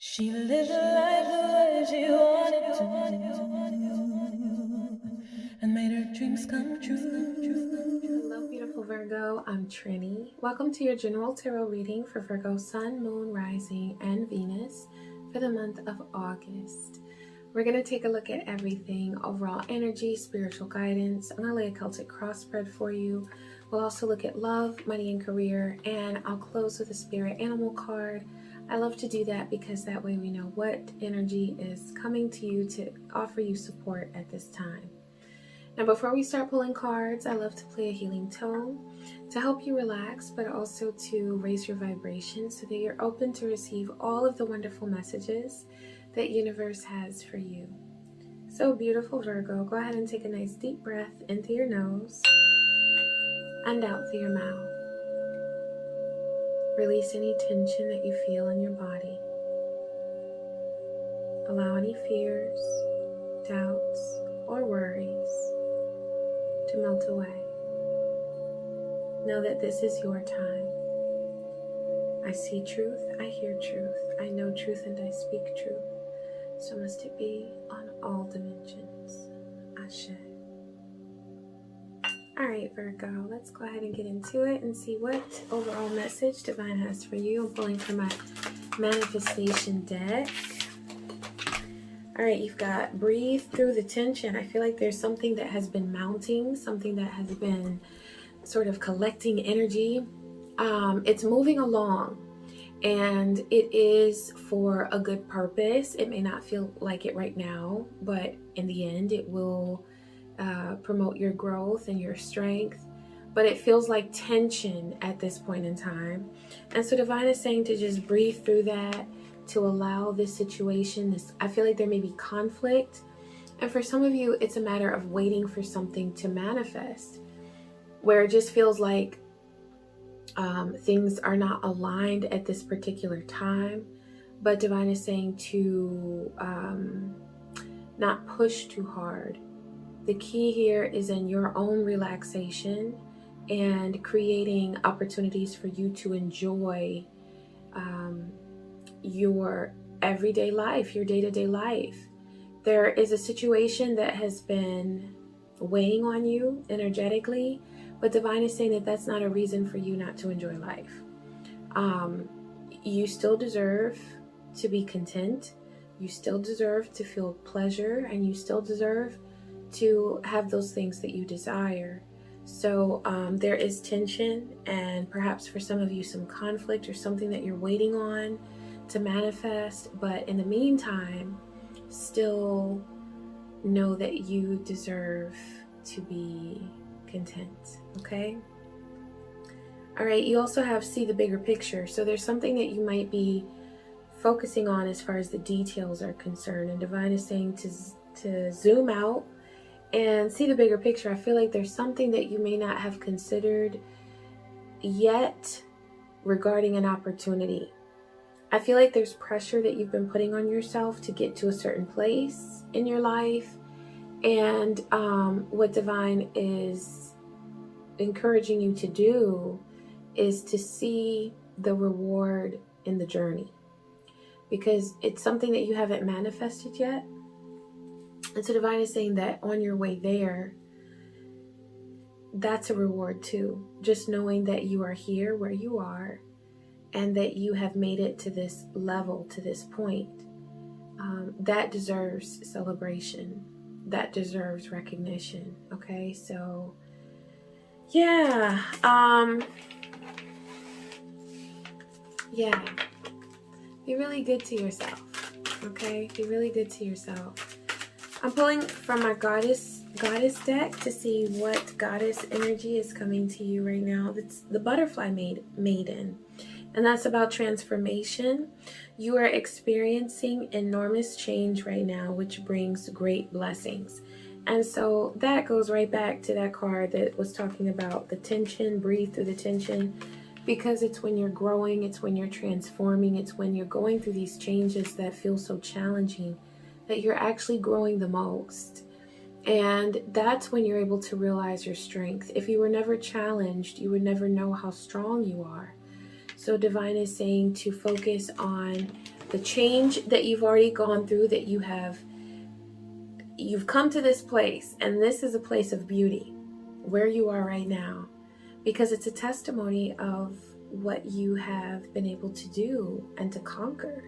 She lived life the way she wanted to and made her dreams come true. Hello, beautiful Virgo. I'm Trini. Welcome to your general tarot reading for Virgo Sun, Moon, Rising, and Venus for the month of August. We're going to take a look at everything, overall energy, spiritual guidance. I'm going to lay a Celtic cross spread for you. We'll also look at love, money, and career, and I'll close with a spirit animal card. I love to do that because that way we know what energy is coming to you to offer you support at this time. Now, before we start pulling cards, I love to play a healing tone to help you relax, but also to raise your vibration so that you're open to receive all of the wonderful messages that universe has for you. So beautiful, Virgo, go ahead and take a nice deep breath in through your nose and out through your mouth. Release any tension that you feel in your body. Allow any fears, doubts, or worries to melt away. Know that this is your time. I see truth, I hear truth, I know truth, and I speak truth. So must it be on all dimensions. Ashe. Alright, Virgo, let's go ahead and get into it and see what overall message Divine has for you. I'm pulling from my manifestation deck. Alright, you've got breathe through the tension. I feel like there's something that has been mounting, something that has been sort of collecting energy. It's moving along and it is for a good purpose. It may not feel like it right now, but in the end it will promote your growth and your strength. But it feels like tension at this point in time. And so Divine is saying to just breathe through that, to allow this situation, I feel like there may be conflict. And for some of you, it's a matter of waiting for something to manifest, where it just feels like things are not aligned at this particular time. But Divine is saying to not push too hard. The key here is in your own relaxation and creating opportunities for you to enjoy your everyday life, your day-to-day life. There is a situation that has been weighing on you energetically, but Divine is saying that that's not a reason for you not to enjoy life. You still deserve to be content. You still deserve to feel pleasure, and you still deserve to have those things that you desire. So there is tension, and perhaps for some of you some conflict or something that you're waiting on to manifest. But in the meantime, still know that you deserve to be content. Okay? All right, you also have see the bigger picture. So there's something that you might be focusing on as far as the details are concerned, and Divine is saying to zoom out and see the bigger picture. I feel like there's something that you may not have considered yet regarding an opportunity. I feel like there's pressure that you've been putting on yourself to get to a certain place in your life. And what Divine is encouraging you to do is to see the reward in the journey, because it's something that you haven't manifested yet. And so Divine is saying that on your way there, that's a reward too. Just knowing that you are here where you are and that you have made it to this level, to this point, that deserves celebration. That deserves recognition. Okay, so yeah. Yeah. Be really good to yourself. Okay? Be really good to yourself. I'm pulling from my goddess deck to see what goddess energy is coming to you right now. It's the butterfly maiden, and that's about transformation. You are experiencing enormous change right now, which brings great blessings. And so that goes right back to that card that was talking about the tension. Breathe through the tension, because it's when you're growing, it's when you're transforming, it's when you're going through these changes that feel so challenging that you're actually growing the most. And that's when you're able to realize your strength. If you were never challenged, you would never know how strong you are. So Divine is saying to focus on the change that you've already gone through, that you've come to this place, and this is a place of beauty where you are right now, because it's a testimony of what you have been able to do and to conquer.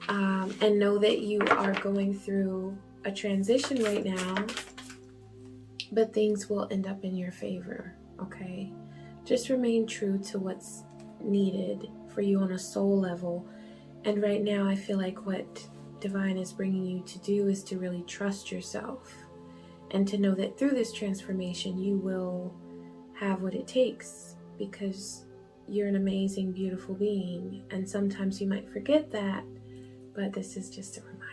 And know that you are going through a transition right now, but things will end up in your favor, okay? Just remain true to what's needed for you on a soul level. And right now, I feel like what Divine is bringing you to do is to really trust yourself and to know that through this transformation, you will have what it takes, because you're an amazing, beautiful being. And sometimes you might forget that, but this is just a reminder.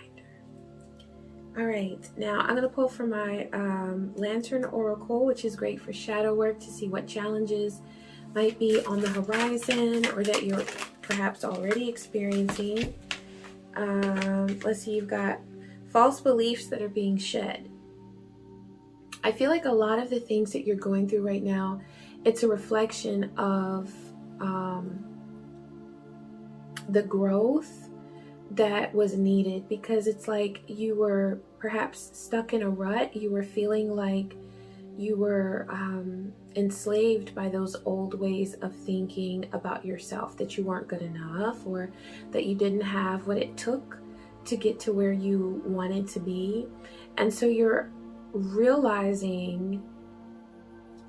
All right, now I'm going to pull from my Lantern Oracle, which is great for shadow work, to see what challenges might be on the horizon or that you're perhaps already experiencing. Let's see, you've got false beliefs that are being shed. I feel like a lot of the things that you're going through right now, it's a reflection of the growth that was needed, because it's like you were perhaps stuck in a rut. You were feeling like you were enslaved by those old ways of thinking about yourself, that you weren't good enough, or that you didn't have what it took to get to where you wanted to be. And so you're realizing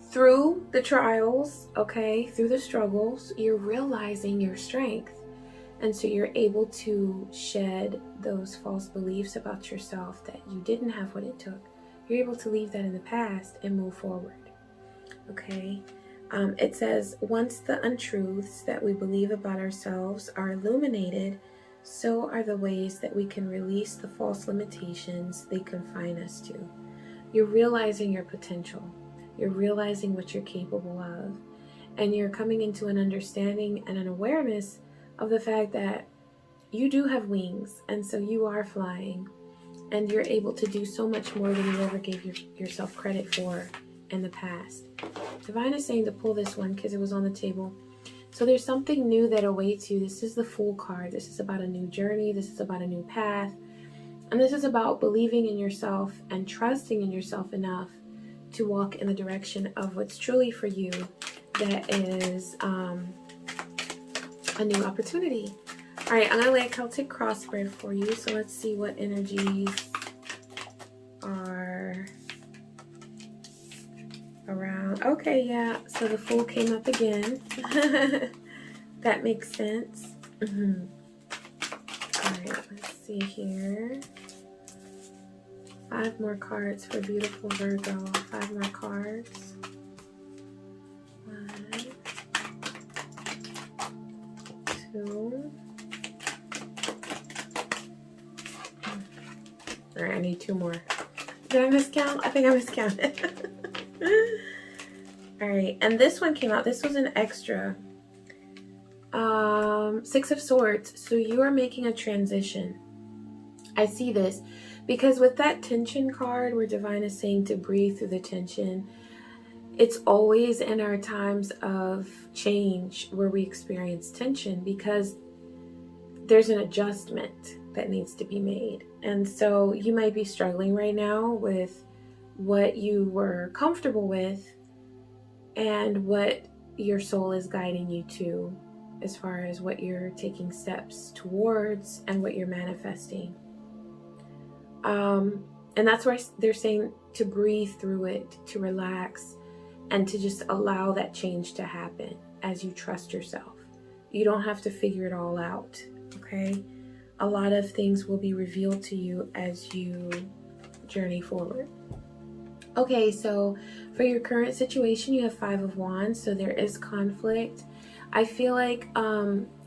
through the trials, okay, through the struggles, you're realizing your strength. And so you're able to shed those false beliefs about yourself that you didn't have what it took. You're able to leave that in the past and move forward. Okay? It says, once the untruths that we believe about ourselves are illuminated, so are the ways that we can release the false limitations they confine us to. You're realizing your potential. You're realizing what you're capable of. And you're coming into an understanding and an awareness of the fact that you do have wings, and so you are flying, and you're able to do so much more than you ever gave yourself credit for in the past. Divine is saying to pull this one because it was on the table. So there's something new that awaits you. This is the Fool card. This is about a new journey. This is about a new path. And this is about believing in yourself and trusting in yourself enough to walk in the direction of what's truly for you. That is a new opportunity. All right, I'm going to lay a Celtic cross spread for you. So let's see what energies are around. Okay, yeah. So the Fool came up again. That makes sense. All right, let's see here. 5 more cards for beautiful Virgo. 5 more cards. 1, 2. All right, I need 2 more. Did I miscount? I think I miscounted. All right, and this one came out. This was an extra. 6 of Swords. So you are making a transition. I see this because with that tension card, where Divine is saying to breathe through the tension, it's always in our times of change where we experience tension, because there's an adjustment that needs to be made. And so you might be struggling right now with what you were comfortable with and what your soul is guiding you to, as far as what you're taking steps towards and what you're manifesting. And that's why they're saying to breathe through it, to relax, and to just allow that change to happen as you trust yourself. You don't have to figure it all out, okay? A lot of things will be revealed to you as you journey forward. Okay, so for your current situation, you have 5 of Wands, so there is conflict. I feel like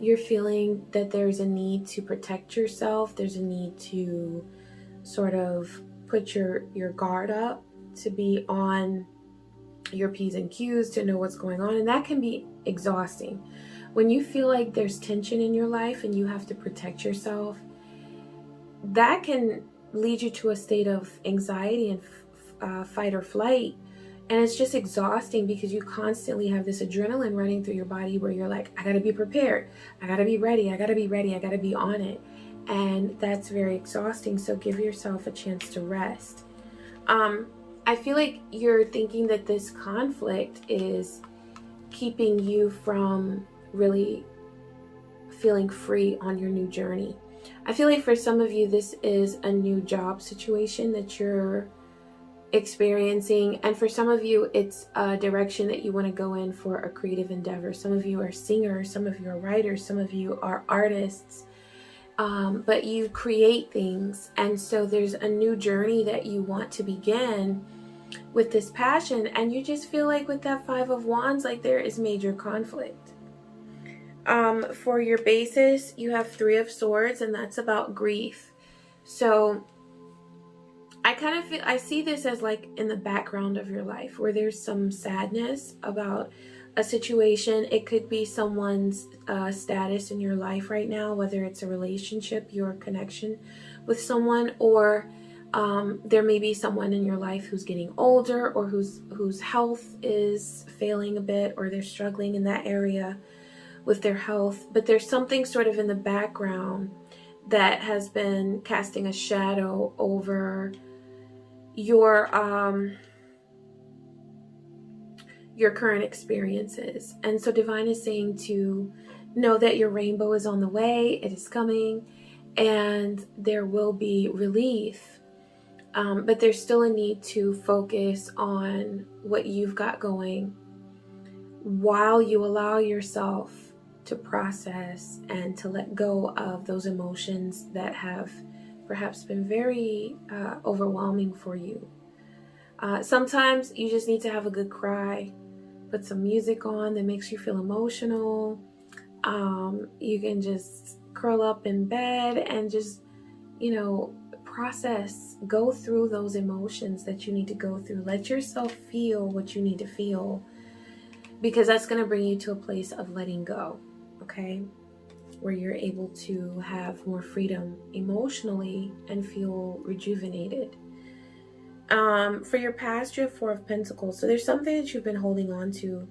you're feeling that there's a need to protect yourself. There's a need to sort of put your guard up, to be on your P's and Q's, to know what's going on. And that can be exhausting. When you feel like there's tension in your life and you have to protect yourself, that can lead you to a state of anxiety and fight or flight. And it's just exhausting because you constantly have this adrenaline running through your body where you're like, I gotta be prepared, I gotta be ready, I gotta be ready, I gotta be on it. And that's very exhausting. So give yourself a chance to rest. I feel like you're thinking that this conflict is keeping you from really feeling free on your new journey. I feel like for some of you, this is a new job situation that you're experiencing, and for some of you it's a direction that you want to go in for a creative endeavor. Some of you are singers, some of you are writers, some of you are artists, but you create things, and so there's a new journey that you want to begin with this passion, and you just feel like with that Five of Wands, like there is major conflict. For your basis, you have Three of Swords, and that's about grief. So I kind of feel, I see this as like in the background of your life where there's some sadness about a situation. It could be someone's status in your life right now, whether it's a relationship, your connection with someone, or there may be someone in your life who's getting older, or whose health is failing a bit, or they're struggling in that area with their health. But there's something sort of in the background that has been casting a shadow over your current experiences. And so Divine is saying to know that your rainbow is on the way, it is coming, and there will be relief. But there's still a need to focus on what you've got going while you allow yourself to process and to let go of those emotions that have perhaps been very overwhelming for you. Sometimes you just need to have a good cry, put some music on that makes you feel emotional. You can just curl up in bed and just, process, go through those emotions that you need to go through. Let yourself feel what you need to feel, because that's going to bring you to a place of letting go, okay? Where you're able to have more freedom emotionally and feel rejuvenated. For your past, you have Four of Pentacles. So there's something that you've been holding on to.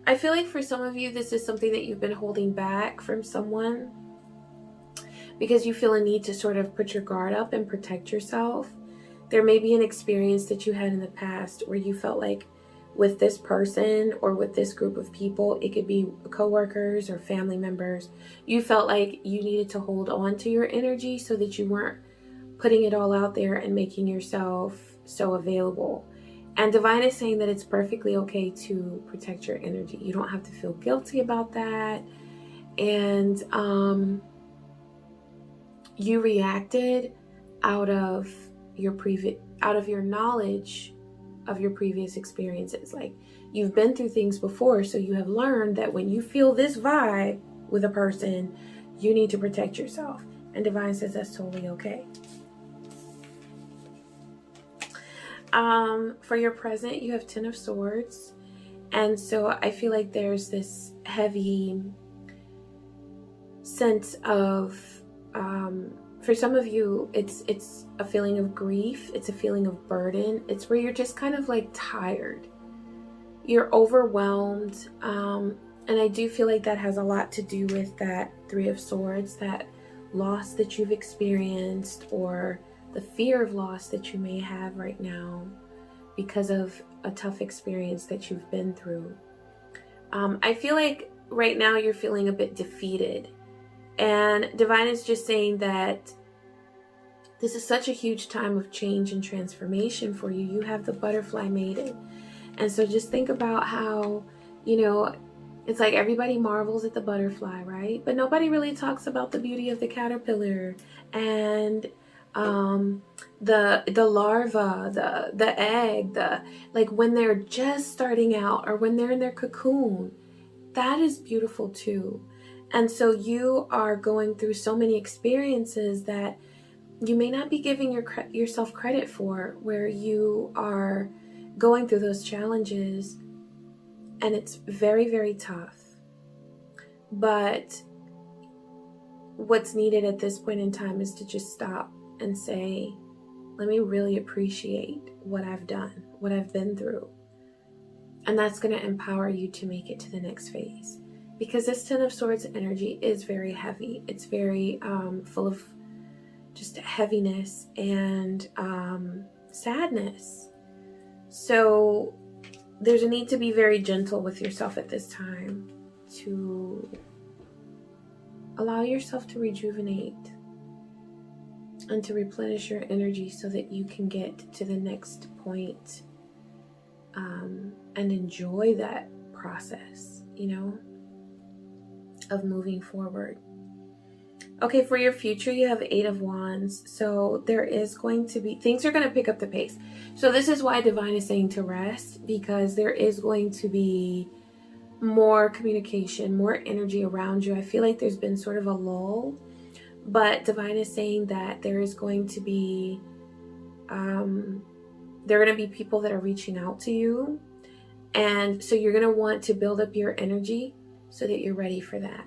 I feel like for some of you, this is something that you've been holding back from someone because you feel a need to sort of put your guard up and protect yourself. There may be an experience that you had in the past where you felt like with this person or with this group of people, it could be coworkers or family members, you felt like you needed to hold on to your energy so that you weren't putting it all out there and making yourself so available. And Divine is saying that it's perfectly okay to protect your energy. You don't have to feel guilty about that. And you reacted out of your knowledge of your previous experiences. Like, you've been through things before, so you have learned that when you feel this vibe with a person, you need to protect yourself. And Divine says that's totally okay. For your present, you have Ten of Swords. And so I feel like there's this heavy sense of, for some of you, it's a feeling of grief. It's a feeling of burden. It's where you're just kind of like tired. You're overwhelmed. And I do feel like that has a lot to do with that Three of Swords, that loss that you've experienced, or the fear of loss that you may have right now because of a tough experience that you've been through. I feel like right now you're feeling a bit defeated. And Divine is just saying that this is such a huge time of change and transformation for you. You have the Butterfly Maiden. And so just think about how, it's like everybody marvels at the butterfly, right? But nobody really talks about the beauty of the caterpillar and the larva, the egg, like when they're just starting out or when they're in their cocoon. That is beautiful too. And so you are going through so many experiences that you may not be giving yourself credit for, where you are going through those challenges, and it's very, very tough. But what's needed at this point in time is to just stop and say, let me really appreciate what I've done, what I've been through. And that's going to empower you to make it to the next phase. Because this Ten of Swords energy is very heavy. It's very full of just heaviness and sadness. So there's a need to be very gentle with yourself at this time, to allow yourself to rejuvenate and to replenish your energy so that you can get to the next point, and enjoy that process, of moving forward. Okay, for your future, you have 8 of Wands. So there is going to be, things are going to pick up the pace. So this is why Divine is saying to rest, because there is going to be more communication, more energy around you. I feel like there's been sort of a lull, but Divine is saying that there is going to be, there are going to be people that are reaching out to you. And so you're going to want to build up your energy so that you're ready for that.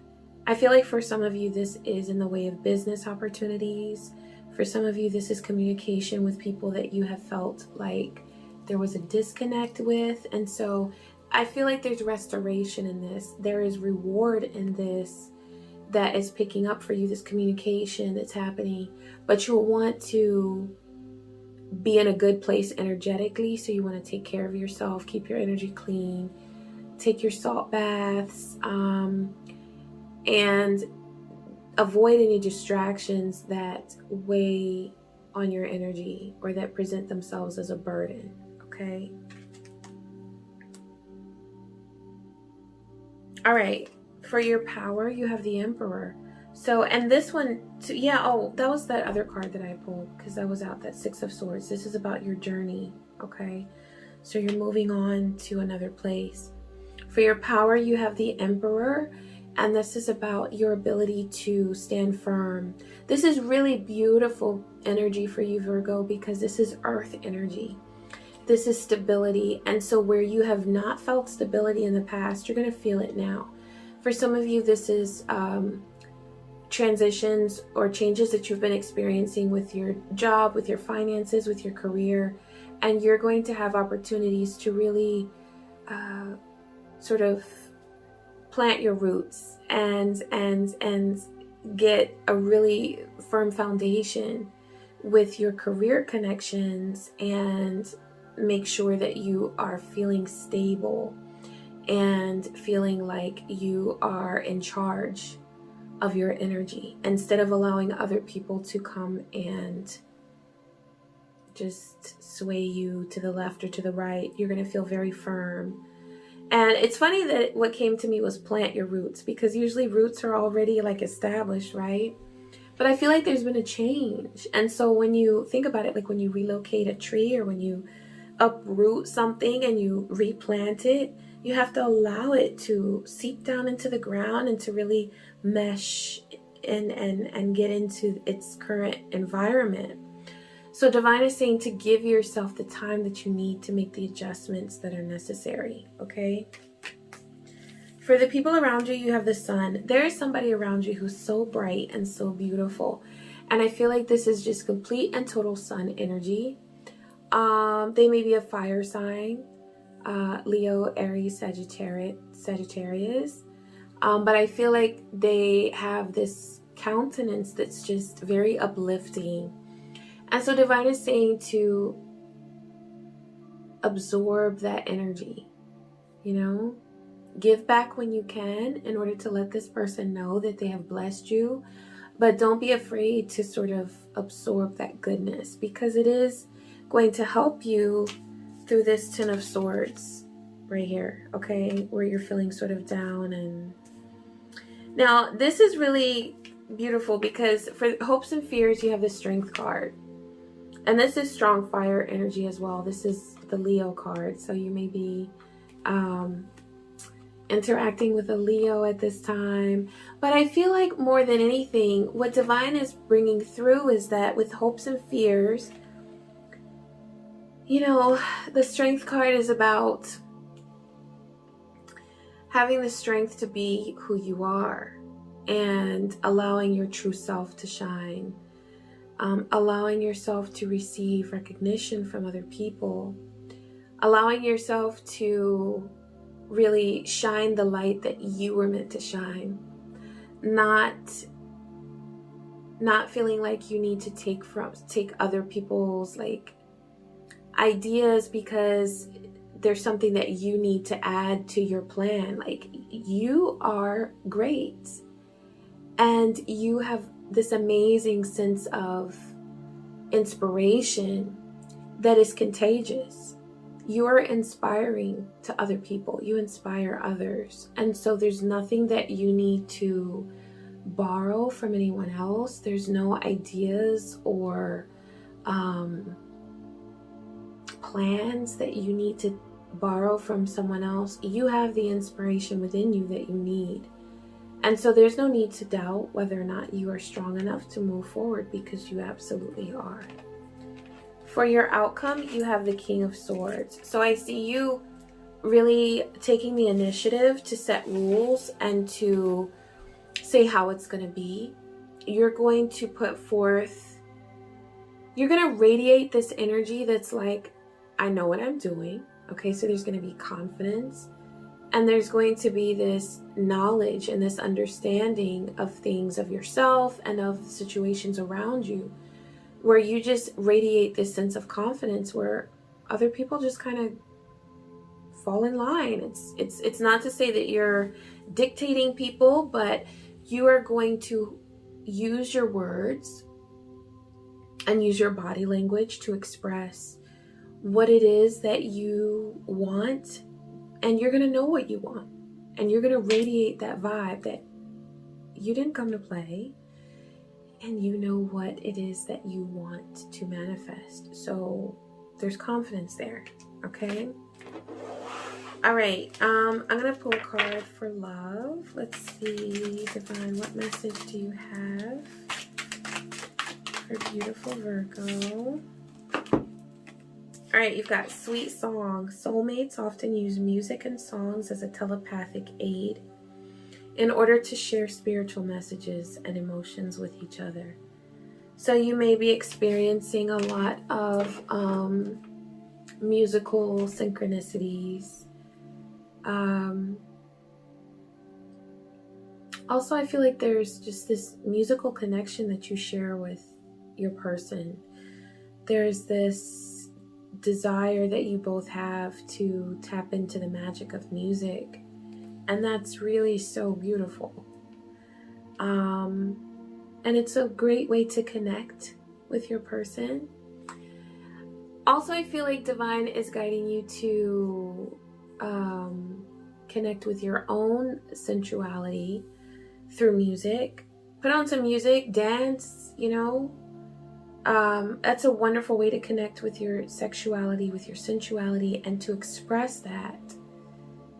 I feel like for some of you, this is in the way of business opportunities. For some of you, this is communication with people that you have felt like there was a disconnect with. And so I feel like there's restoration in this. There is reward in this that is picking up for you, this communication that's happening. But you'll want to be in a good place energetically. So you want to take care of yourself, keep your energy clean, take your salt baths, and avoid any distractions that weigh on your energy or that present themselves as a burden, okay? All right, for your power, you have the Emperor. So, and this one, that was that other card that I pulled because I was out, that 6 of Swords. This is about your journey, okay? So you're moving on to another place. For your power, you have the Emperor. And this is about your ability to stand firm. This is really beautiful energy for you, Virgo, because this is earth energy. This is stability. And so where you have not felt stability in the past, you're going to feel it now. For some of you, this is transitions or changes that you've been experiencing with your job, with your finances, with your career. And you're going to have opportunities to really sort of plant your roots and get a really firm foundation with your career connections, and make sure that you are feeling stable and feeling like you are in charge of your energy instead of allowing other people to come and just sway you to the left or to the right. You're going to feel very firm. And it's funny that what came to me was plant your roots, because usually roots are already like established, right? But I feel like there's been a change. And so when you think about it, like when you relocate a tree or when you uproot something and you replant it, you have to allow it to seep down into the ground and to really mesh and get into its current environment. So Divine is saying to give yourself the time that you need to make the adjustments that are necessary, okay? For the people around you, you have the Sun. There is somebody around you who's so bright and so beautiful. And I feel like this is just complete and total Sun energy. They may be a fire sign, Leo, Aries, Sagittarius. But I feel like they have this countenance that's just very uplifting. And so Divine is saying to absorb that energy, give back when you can in order to let this person know that they have blessed you. But don't be afraid to sort of absorb that goodness, because it is going to help you through this 10 of Swords right here, okay, where you're feeling sort of down. And now this is really beautiful because for hopes and fears, you have the Strength card. And this is strong fire energy as well. This is the Leo card. So you may be interacting with a Leo at this time. But I feel like more than anything, what Divine is bringing through is that with hopes and fears, the Strength card is about having the strength to be who you are and allowing your true self to shine. Allowing yourself to receive recognition from other people, allowing yourself to really shine the light that you were meant to shine, not feeling like you need to take other people's like ideas because there's something that you need to add to your plan. Like, you are great and you have this amazing sense of inspiration that is contagious. You are inspiring to other people. You inspire others. And so there's nothing that you need to borrow from anyone else. There's no ideas or plans that you need to borrow from someone else. You have the inspiration within you that you need. And so there's no need to doubt whether or not you are strong enough to move forward, because you absolutely are. For your outcome, you have the King of Swords. So I see you really taking the initiative to set rules and to say how it's going to be. You're going to put forth, you're going to radiate this energy that's like, I know what I'm doing. Okay, so there's going to be confidence, and there's going to be this knowledge and this understanding of things, of yourself and of situations around you, where you just radiate this sense of confidence where other people just kind of fall in line. It's not to say that you're dictating people, but you are going to use your words and use your body language to express what it is that you want, and you're going to know what you want, and you're going to radiate that vibe that you didn't come to play, and you know what it is that you want to manifest. So there's confidence there. Okay. All right. I'm going to pull a card for love. Let's see, Divine, what message do you have for beautiful Virgo? All right, you've got sweet song. Soulmates often use music and songs as a telepathic aid in order to share spiritual messages and emotions with each other. So you may be experiencing a lot of musical synchronicities. Also, I feel like there's just this musical connection that you share with your person. There's this desire that you both have to tap into the magic of music, and that's really so beautiful. And it's a great way to connect with your person. Also, I feel like Divine is guiding you to connect with your own sensuality through music. Put on some music, dance, that's a wonderful way to connect with your sexuality, with your sensuality, and to express that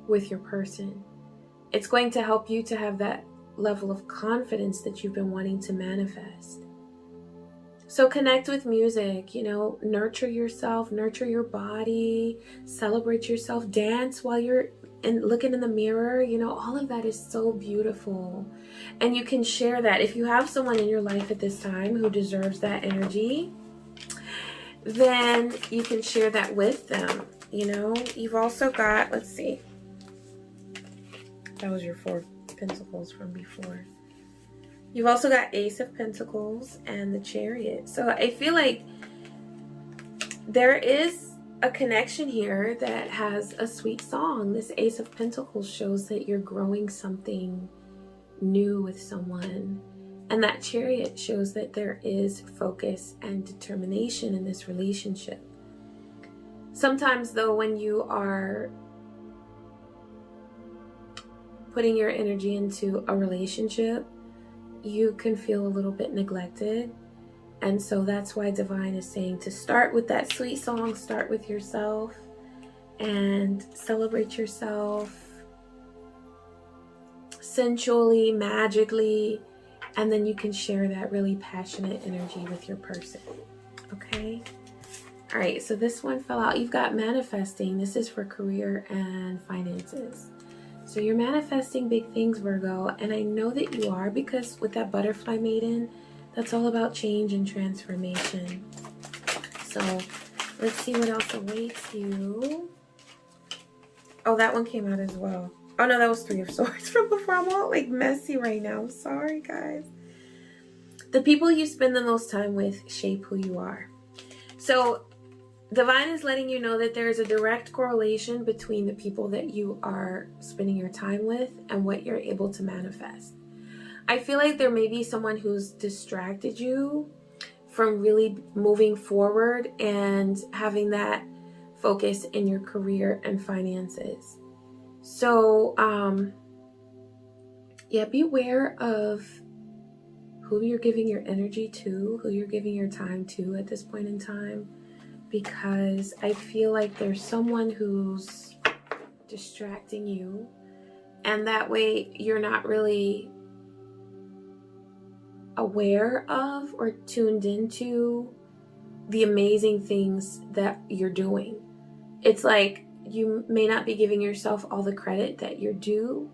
with your person. It's going to help you to have that level of confidence that you've been wanting to manifest. So connect with music, nurture yourself, nurture your body, celebrate yourself, dance while you're looking in the mirror. All of that is so beautiful. And you can share that. If you have someone in your life at this time who deserves that energy, then you can share that with them. You've also got, let's see, that was your 4 Pentacles from before. You've also got Ace of Pentacles and the Chariot. So I feel like there is a connection here that has a sweet song. This Ace of Pentacles shows that you're growing something new with someone. And that Chariot shows that there is focus and determination in this relationship. Sometimes, though, when you are putting your energy into a relationship, you can feel a little bit neglected. And so that's why Divine is saying to start with that sweet song, start with yourself and celebrate yourself sensually, magically, and then you can share that really passionate energy with your person. Okay? All right, so this one fell out. You've got manifesting. This is for career and finances. So you're manifesting big things, Virgo, and I know that you are, because with that butterfly maiden, that's all about change and transformation. So Let's see what else awaits you. Oh, that one came out as well. Oh no, that was Three of Swords from before. I'm all like messy right now. I'm sorry, guys. The people you spend the most time with shape who you are. So Divine is letting you know that there is a direct correlation between the people that you are spending your time with and what you're able to manifest. I feel like there may be someone who's distracted you from really moving forward and having that focus in your career and finances. So, yeah, beware of who you're giving your energy to, who you're giving your time to at this point in time, because I feel like there's someone who's distracting you, and that way you're not really aware of or tuned into the amazing things that you're doing. It's like you may not be giving yourself all the credit that you're due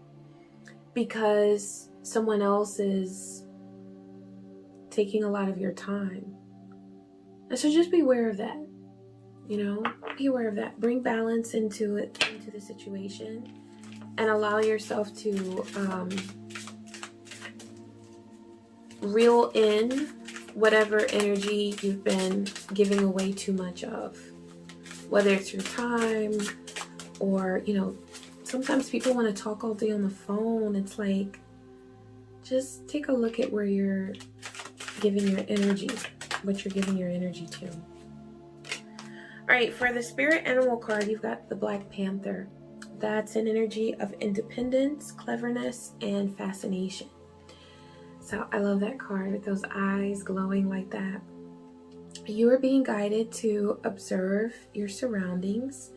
because someone else is taking a lot of your time. And so just be aware of that. Be aware of that. Bring balance into the situation, and allow yourself to reel in whatever energy you've been giving away too much of. Whether it's your time or, sometimes people want to talk all day on the phone. It's like, just take a look at where you're giving your energy, what you're giving your energy to. All right, for the spirit animal card, you've got the Black Panther. That's an energy of independence, cleverness, and fascination. So I love that card with those eyes glowing like that. You are being guided to observe your surroundings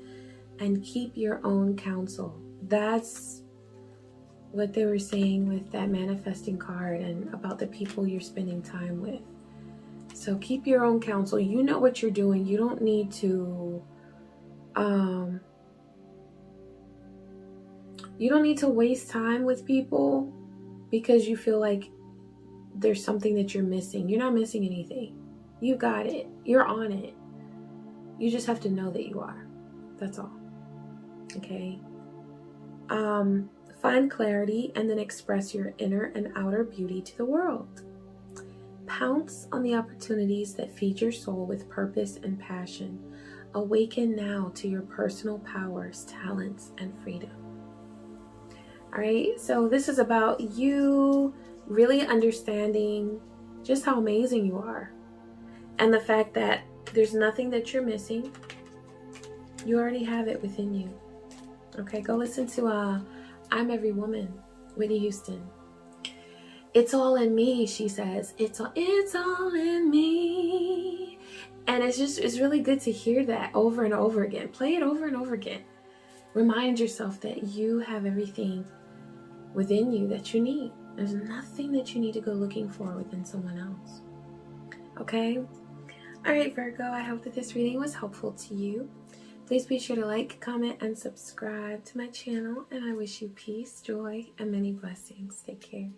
and keep your own counsel. That's what they were saying with that manifesting card and about the people you're spending time with. So keep your own counsel. You know what you're doing. You don't need to waste time with people because you feel like there's something that you're missing. You're not missing anything. You got it. You're on it. You just have to know that you are. That's all. Okay? Find clarity and then express your inner and outer beauty to the world. Pounce on the opportunities that feed your soul with purpose and passion. Awaken now to your personal powers, talents, and freedom. All right? So this is about you really understanding just how amazing you are. And the fact that there's nothing that you're missing. You already have it within you. Okay, go listen to I'm Every Woman, Whitney Houston. It's all in me, she says. It's all in me. And it's really good to hear that over and over again. Play it over and over again. Remind yourself that you have everything within you that you need. There's nothing that you need to go looking for within someone else. Okay? All right, Virgo, I hope that this reading was helpful to you. Please be sure to like, comment, and subscribe to my channel. And I wish you peace, joy, and many blessings. Take care.